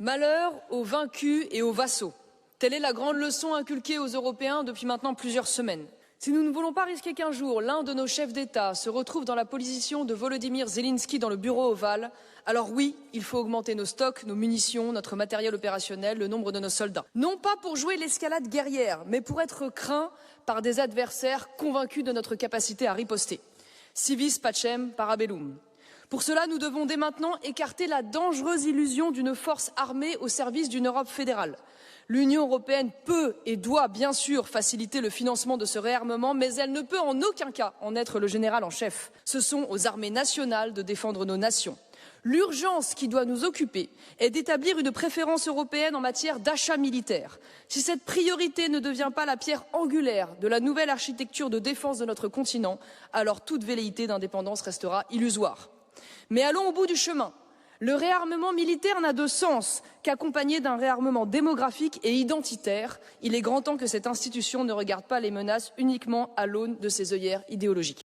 Malheur aux vaincus et aux vassaux. Telle est la grande leçon inculquée aux Européens depuis maintenant plusieurs semaines. Si nous ne voulons pas risquer qu'un jour l'un de nos chefs d'État se retrouve dans la position de Volodymyr Zelensky dans le bureau ovale, alors oui, il faut augmenter nos stocks, nos munitions, notre matériel opérationnel, le nombre de nos soldats. Non pas pour jouer l'escalade guerrière, mais pour être craints par des adversaires convaincus de notre capacité à riposter. Civis pacem parabellum. Pour cela, nous devons dès maintenant écarter la dangereuse illusion d'une force armée au service d'une Europe fédérale. L'Union européenne peut et doit bien sûr faciliter le financement de ce réarmement, mais elle ne peut en aucun cas en être le général en chef. Ce sont aux armées nationales de défendre nos nations. L'urgence qui doit nous occuper est d'établir une préférence européenne en matière d'achat militaire. Si cette priorité ne devient pas la pierre angulaire de la nouvelle architecture de défense de notre continent, alors toute velléité d'indépendance restera illusoire. Mais allons au bout du chemin. Le réarmement militaire n'a de sens qu'accompagné d'un réarmement démographique et identitaire. Il est grand temps que cette institution ne regarde pas les menaces uniquement à l'aune de ses œillères idéologiques.